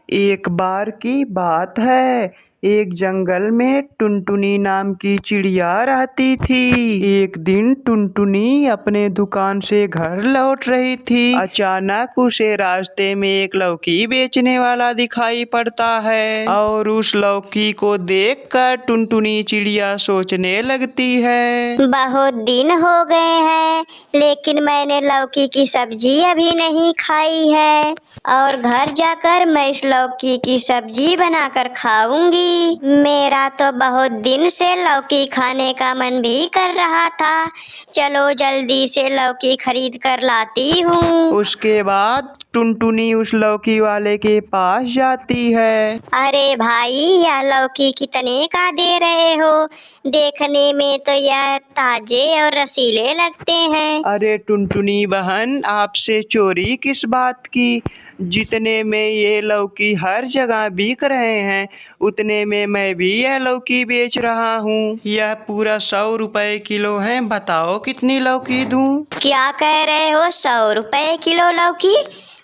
एक बार की बात है, एक जंगल में टुनटुनी नाम की चिड़िया रहती थी। एक दिन टुनटुनी अपने दुकान से घर लौट रही थी। अचानक उसे रास्ते में एक लौकी बेचने वाला दिखाई पड़ता है और उस लौकी को देखकर टुनटुनी चिड़िया सोचने लगती है, बहुत दिन हो गए हैं लेकिन मैंने लौकी की सब्जी अभी नहीं खाई है और घर जाकर मैं इस लौकी की सब्जी बनाकर खाऊंगी। मेरा तो बहुत दिन से लौकी खाने का मन भी कर रहा था। चलो जल्दी से लौकी खरीद कर लाती हूँ। उसके बाद टुनटुनी उस लौकी वाले के पास जाती है। अरे भाई, यह लौकी कितने का दे रहे हो? देखने में तो यह ताजे और रसीले लगते हैं। अरे टुनटुनी बहन, आपसे चोरी किस बात की? जितने में ये लौकी हर जगह बिक रहे हैं उतने में मैं भी यह लौकी बेच रहा हूँ। यह पूरा 100 रुपए किलो है। बताओ कितनी लौकी दूँ? क्या कह रहे हो? 100 रुपए किलो लौकी?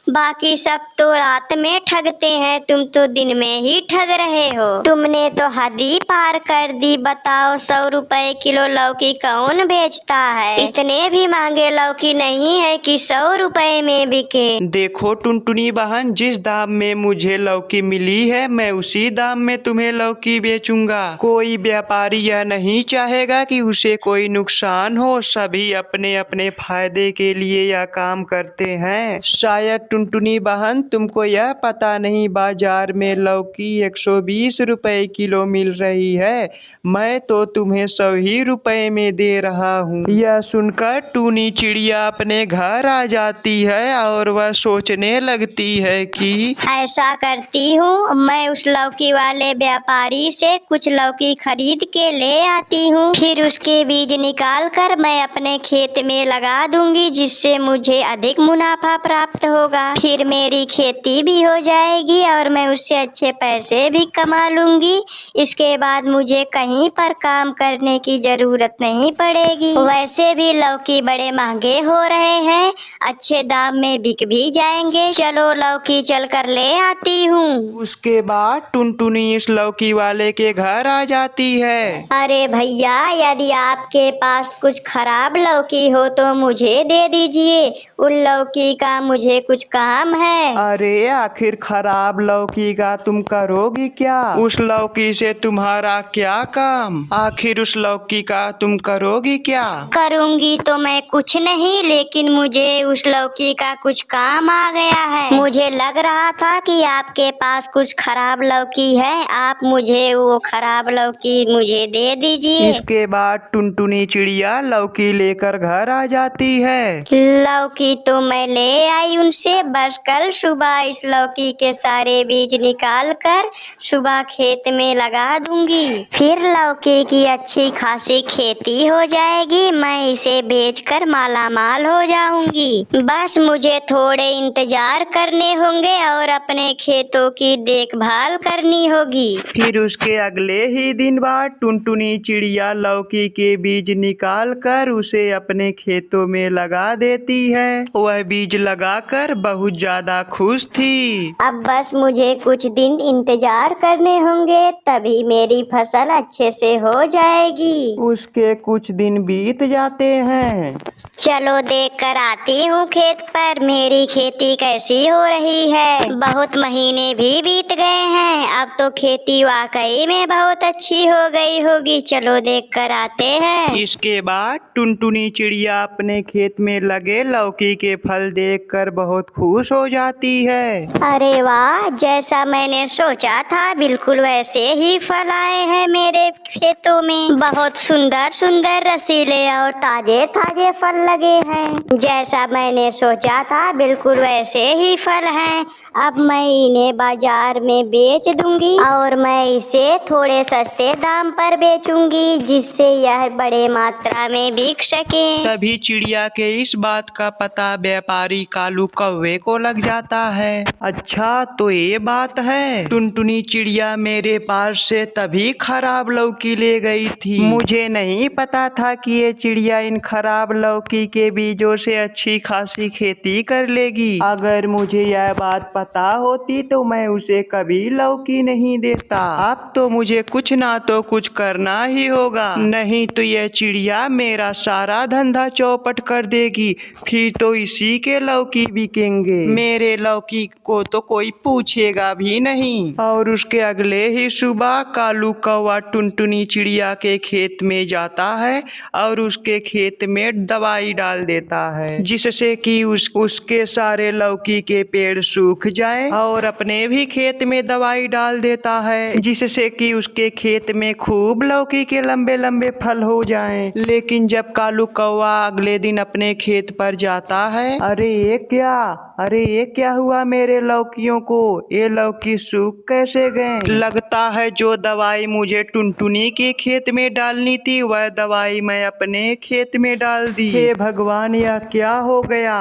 बाकी सब तो रात में ठगते हैं, तुम तो दिन में ही ठग रहे हो। तुमने तो हद ही पार कर दी। बताओ 100 रुपए किलो लौकी कौन बेचता है? इतने भी महंगे लौकी नहीं है कि 100 रुपए में बिके। देखो टुनटुनी बहन, जिस दाम में मुझे लौकी मिली है मैं उसी दाम में तुम्हें लौकी बेचूंगा। कोई व्यापारी यह नहीं चाहेगा कि उसे कोई नुकसान हो। सभी अपने अपने फायदे के लिए यह काम करते हैं। शायद टुनटुनी बहन तुमको यह पता नहीं, बाजार में लौकी 120 रुपए किलो मिल रही है। मैं तो तुम्हें 100 ही रुपए में दे रहा हूँ। यह सुनकर टूनी चिड़िया अपने घर आ जाती है और वह सोचने लगती है कि ऐसा करती हूँ, मैं उस लौकी वाले व्यापारी से कुछ लौकी खरीद के ले आती हूँ। फिर उसके बीज निकाल कर मैं अपने खेत में लगा दूंगी, जिससे मुझे अधिक मुनाफा प्राप्त होगा। फिर मेरी खेती भी हो जाएगी और मैं उससे अच्छे पैसे भी कमा लूंगी। इसके बाद मुझे कहीं पर काम करने की जरूरत नहीं पड़ेगी। वैसे भी लौकी बड़े महंगे हो रहे हैं, अच्छे दाम में बिक भी जाएंगे। चलो लौकी चल कर ले आती हूँ। उसके बाद टुनटुनी इस लौकी वाले के घर आ जाती है। अरे भैया, यदि आपके पास कुछ खराब लौकी हो तो मुझे दे दीजिए। उन लौकी का मुझे कुछ काम है। अरे आखिर खराब लौकी का तुम करोगी क्या? उस लौकी से तुम्हारा क्या काम? आखिर उस लौकी का तुम करोगी क्या? करूंगी तो मैं कुछ नहीं, लेकिन मुझे उस लौकी का कुछ काम आ गया है। मुझे लग रहा था कि आपके पास कुछ खराब लौकी है, आप मुझे वो खराब लौकी मुझे दे दीजिए। इसके बाद टुनटुनी चिड़िया लौकी लेकर घर आ जाती है। लौकी तो मैं ले आई उनसे, बस कल सुबह इस लौकी के सारे बीज निकाल कर सुबह खेत में लगा दूंगी। फिर लौकी की अच्छी खासी खेती हो जाएगी। मैं इसे बेचकर माला माल हो जाऊंगी। बस मुझे थोड़े इंतजार करने होंगे और अपने खेतों की देखभाल करनी होगी। फिर उसके अगले ही दिन बाद टुनटुनी चिड़िया लौकी के बीज निकाल कर उसे अपने खेतों में लगा देती है। वह बीज लगाकर बहुत ज्यादा खुश थी। अब बस मुझे कुछ दिन इंतजार करने होंगे, तभी मेरी फसल अच्छे से हो जाएगी। उसके कुछ दिन बीत जाते हैं। चलो देख कर आती हूँ खेत पर मेरी खेती कैसी हो रही है। बहुत महीने भी बीत गए हैं, अब तो खेती वाकई में बहुत अच्छी हो गई होगी। चलो देख कर आते हैं। इसके बाद टुनटुनी चिड़िया अपने खेत में लगे लौकी के फल देखकर बहुत खुश हो जाती है। अरे वाह, जैसा मैंने सोचा था बिल्कुल वैसे ही फल आए हैं मेरे खेतों में। बहुत सुंदर सुंदर रसीले और ताजे ताजे फल लगे हैं। जैसा मैंने सोचा था बिल्कुल वैसे ही फल हैं। अब मैं इन्हें बाजार में बेच दूंगी और मैं इसे थोड़े सस्ते दाम पर बेचूंगी, जिससे यह बड़े मात्रा में बिक सके। तभी चिड़िया के इस बात का पता व्यापारी कालू कौवे को लग जाता है। अच्छा तो ये बात है, टुनटुनी चिड़िया मेरे पास से तभी खराब लौकी ले गई थी। मुझे नहीं पता था कि ये चिड़िया इन खराब लौकी के बीजों से अच्छी खासी खेती कर लेगी। अगर मुझे यह बात पता होती तो मैं उसे कभी लौकी नहीं देता। अब तो मुझे कुछ ना तो कुछ करना ही होगा, नहीं तो यह चिड़िया मेरा सारा धंधा चौपट कर देगी। फिर तो इसी के लौकी बिकेंगे, मेरे लौकी को तो कोई पूछेगा भी नहीं। और उसके अगले ही सुबह कालू कौवा टुनटुनी चिड़िया के खेत में जाता है और उसके खेत में दवाई डाल देता है, जिससे कि उसके सारे लौकी के पेड़ सूख जाएं, और अपने भी खेत में दवाई डाल देता है, जिससे कि उसके खेत में खूब लौकी के लंबे लंबे फल हो जाएं। लेकिन जब कालू कौवा अगले दिन अपने खेत पर जाता है, अरे ये क्या हुआ मेरे लौकियों को, ये लौकी सूख कैसे गए? लगता है जो दवाई मुझे टुनटुनी के खेत में डालनी थी वह दवाई मैं अपने खेत में डाल दी। हे भगवान, यह क्या हो गया,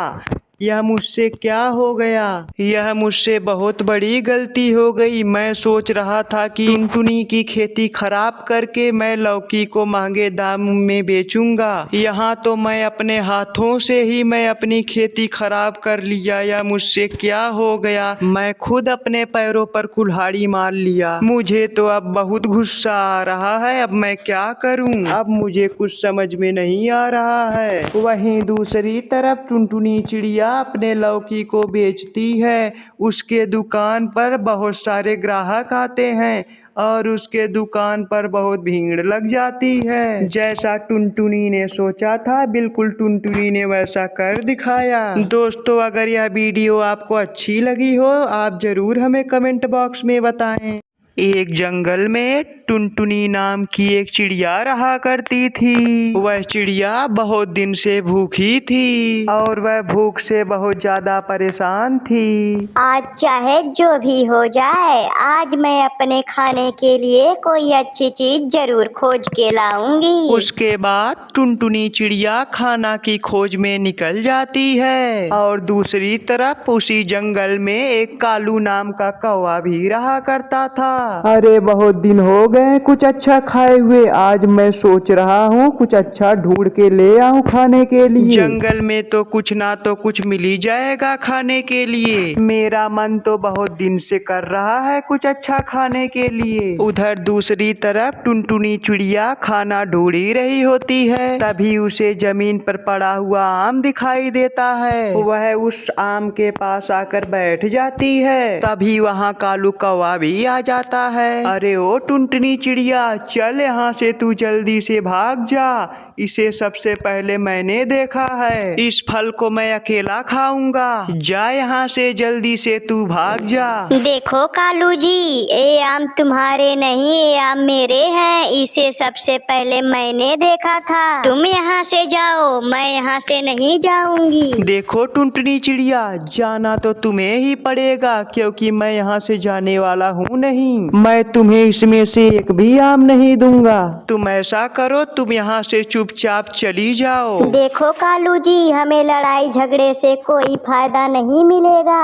यह मुझसे क्या हो गया? यह मुझसे बहुत बड़ी गलती हो गई। मैं सोच रहा था कि टुनटुनी की खेती खराब करके मैं लौकी को महंगे दाम में बेचूंगा, यहाँ तो मैं अपने हाथों से ही मैं अपनी खेती खराब कर लिया। यह मुझसे क्या हो गया? मैं खुद अपने पैरों पर कुल्हाड़ी मार लिया। मुझे तो अब बहुत गुस्सा आ रहा है, अब मैं क्या करूं? अब मुझे कुछ समझ में नहीं आ रहा है। वहीं दूसरी तरफ टुनटुनी चिड़िया अपने लौकी को बेचती है। उसके दुकान पर बहुत सारे ग्राहक आते हैं और उसके दुकान पर बहुत भीड़ लग जाती है। जैसा टुनटुनी ने सोचा था बिल्कुल टुनटुनी ने वैसा कर दिखाया। दोस्तों, अगर यह वीडियो आपको अच्छी लगी हो आप जरूर हमें कमेंट बॉक्स में बताएं। एक जंगल में टुनटुनी नाम की एक चिड़िया रहा करती थी। वह चिड़िया बहुत दिन से भूखी थी और वह भूख से बहुत ज्यादा परेशान थी। आज चाहे जो भी हो जाए, आज मैं अपने खाने के लिए कोई अच्छी चीज जरूर खोज के लाऊंगी। उसके बाद टुनटुनी चिड़िया खाना की खोज में निकल जाती है और दूसरी तरफ उसी जंगल में एक कालू नाम का कौवा भी रहा करता था। अरे बहुत दिन हो गए कुछ अच्छा खाए हुए, आज मैं सोच रहा हूँ कुछ अच्छा ढूंढ के ले आऊँ खाने के लिए। जंगल में तो कुछ ना तो कुछ मिल ही जाएगा खाने के लिए। मेरा मन तो बहुत दिन से कर रहा है कुछ अच्छा खाने के लिए। उधर दूसरी तरफ टुनटुनी चिड़िया खाना ढूंढ ही रही होती है, तभी उसे जमीन पर पड़ा हुआ आम दिखाई देता है। वह उस आम के पास आकर बैठ जाती है, तभी वहाँ कालू कौवा भी आ जाता है। अरे ओ टुनटुनी चिड़िया, चल यहाँ से तू जल्दी से भाग जा, इसे सबसे पहले मैंने देखा है, इस फल को मैं अकेला खाऊंगा, जा यहाँ से जल्दी से तू भाग जा। देखो कालू जी, ये आम तुम्हारे नहीं, ये आम मेरे हैं, इसे सबसे पहले मैंने देखा था। तुम यहाँ से जाओ, मैं यहाँ से नहीं जाऊंगी। देखो टुनटुनी चिड़िया, जाना तो तुम्हें ही पड़ेगा क्योंकि मैं यहाँ से जाने वाला हूँ नहीं। मैं तुम्हें इसमें से एक भी आम नहीं दूंगा। तुम ऐसा करो, तुम यहाँ से चुपचाप चली जाओ। देखो कालू जी, हमें लड़ाई झगड़े से कोई फायदा नहीं मिलेगा।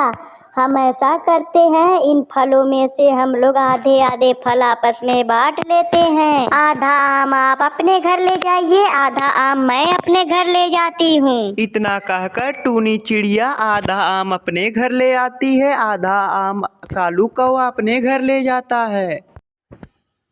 हम ऐसा करते हैं, इन फलों में से हम लोग आधे आधे फल आपस में बांट लेते हैं। आधा आम आप अपने घर ले जाइए, आधा आम मैं अपने घर ले जाती हूँ। इतना कहकर टूनी चिड़िया आधा आम अपने घर ले आती है, आधा आम कालू कौवा अपने घर ले जाता है।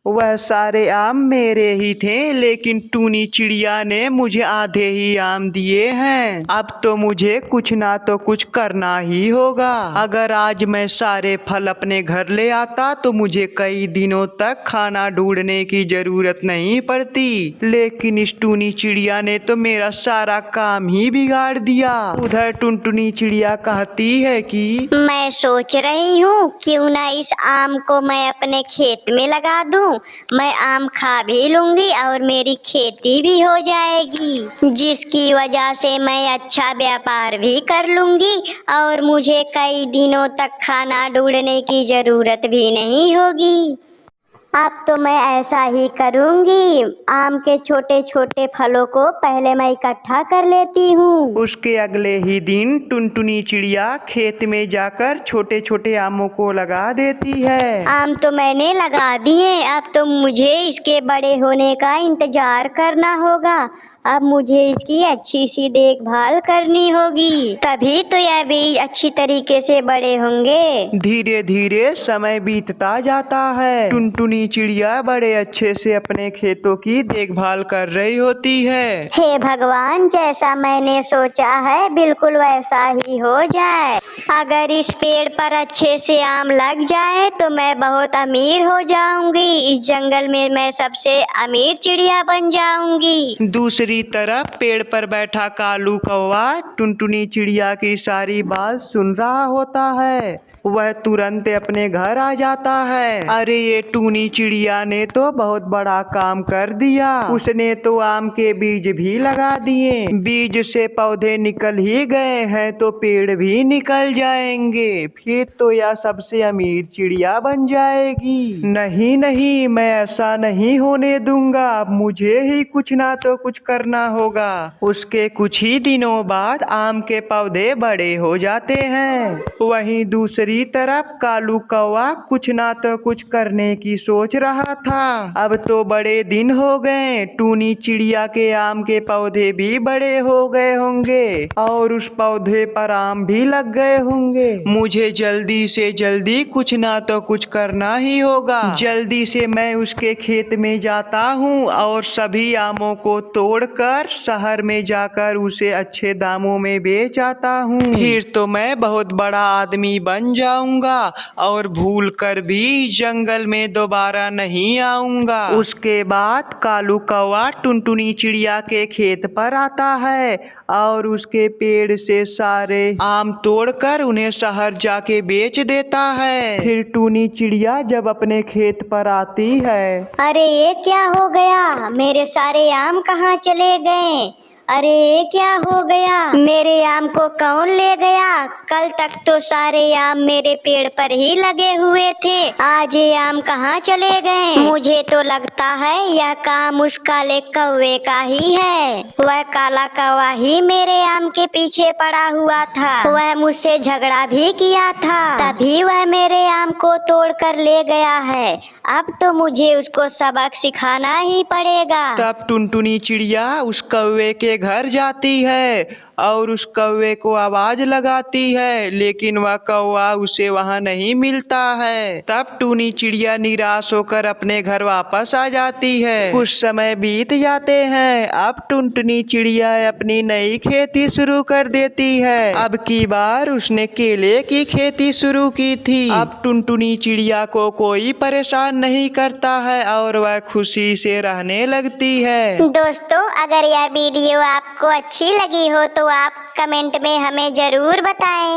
वह सारे आम मेरे ही थे, लेकिन टूनी चिड़िया ने मुझे आधे ही आम दिए हैं। अब तो मुझे कुछ ना तो कुछ करना ही होगा। अगर आज मैं सारे फल अपने घर ले आता तो मुझे कई दिनों तक खाना ढूंढने की जरूरत नहीं पड़ती, लेकिन इस टूनी चिड़िया ने तो मेरा सारा काम ही बिगाड़ दिया। उधर टुनटुनी चिड़िया कहती है कि मैं सोच रही हूँ क्यों ना इस आम को मैं अपने खेत में लगा दूँ, मैं आम खा भी लूंगी और मेरी खेती भी हो जाएगी, जिसकी वजह से मैं अच्छा व्यापार भी कर लूंगी और मुझे कई दिनों तक खाना ढूंढने की जरूरत भी नहीं होगी। अब तो मैं ऐसा ही करूंगी, आम के छोटे छोटे फलों को पहले मैं इकट्ठा कर लेती हूँ। उसके अगले ही दिन टुनटुनी चिड़िया खेत में जाकर छोटे छोटे आमों को लगा देती है। आम तो मैंने लगा दिए, अब तो मुझे इसके बड़े होने का इंतजार करना होगा। अब मुझे इसकी अच्छी सी देखभाल करनी होगी, तभी तो यह बीज अच्छी तरीके से बड़े होंगे। धीरे धीरे समय बीतता जाता है। टुनटुनी चिड़िया बड़े अच्छे से अपने खेतों की देखभाल कर रही होती है। हे भगवान, जैसा मैंने सोचा है बिल्कुल वैसा ही हो जाए। अगर इस पेड़ पर अच्छे से आम लग जाए तो मैं बहुत अमीर हो जाऊंगी। इस जंगल में मैं सबसे अमीर चिड़िया बन जाऊंगी। दूसरी तरफ पेड़ पर बैठा कालू कौवा टुनटुनी चिड़िया की सारी बात सुन रहा होता है। वह तुरंत अपने घर आ जाता है। अरे ये टूनी चिड़िया ने तो बहुत बड़ा काम कर दिया। उसने तो आम के बीज भी लगा दिए। बीज से पौधे निकल ही गए हैं तो पेड़ भी निकल जाएंगे। फिर तो यह सबसे अमीर चिड़िया बन जाएगी। नहीं नहीं, मैं ऐसा नहीं होने दूंगा। मुझे ही कुछ ना तो कुछ करना होगा। उसके कुछ ही दिनों बाद आम के पौधे बड़े हो जाते हैं। वहीं दूसरी तरफ कालू कौवा कुछ ना तो कुछ करने की सोच रहा था। अब तो बड़े दिन हो गए। टूनी चिड़िया के आम के पौधे भी बड़े हो गए होंगे और उस पौधे पर आम भी लग गए होंगे। मुझे जल्दी से जल्दी कुछ ना तो कुछ करना ही होगा। जल्दी से मैं उसके खेत में जाता हूँ और सभी आमों को तोड़कर शहर में जाकर उसे अच्छे दामों में बेच आता हूँ। फिर तो मैं बहुत बड़ा आदमी बन जाऊंगा और भूल कर भी जंगल में दोबारा नहीं आऊंगा। उसके बाद कालू कौवा टुनटुनी चिड़िया के खेत पर आता है और उसके पेड़ से सारे आम तोड़कर उन्हें शहर जाके बेच देता है। फिर टूनी चिड़िया जब अपने खेत पर आती है, अरे ये क्या हो गया? मेरे सारे आम कहाँ चले गए? अरे ये क्या हो गया? मेरे आम को कौन ले गया? कल तक तो सारे आम मेरे पेड़ पर ही लगे हुए थे, आज ये आम कहाँ चले गए? मुझे तो लगता है यह काम उस काले कौवे का ही है। वह काला कौवा ही मेरे आम के पीछे पड़ा हुआ था। वह मुझसे झगड़ा भी किया था, तभी वह मेरे आम को तोड़ कर ले गया है। अब तो मुझे उसको सबक सिखाना ही पड़ेगा। तब टुनटुनी चिड़िया उस कौवे के घर जाती है और उस कौवे को आवाज लगाती है, लेकिन वह कौवा उसे वहां नहीं मिलता है। तब टूनी चिड़िया निराश होकर अपने घर वापस आ जाती है। कुछ समय बीत जाते हैं। अब टुनटुनी चिड़िया अपनी नई खेती शुरू कर देती है। अब की बार उसने केले की खेती शुरू की थी। अब टुनटुनी चिड़िया को कोई परेशान नहीं करता है और वह खुशी से रहने लगती है। दोस्तों, अगर यह वीडियो आपको अच्छी लगी हो तो आप कमेंट में हमें जरूर बताएं।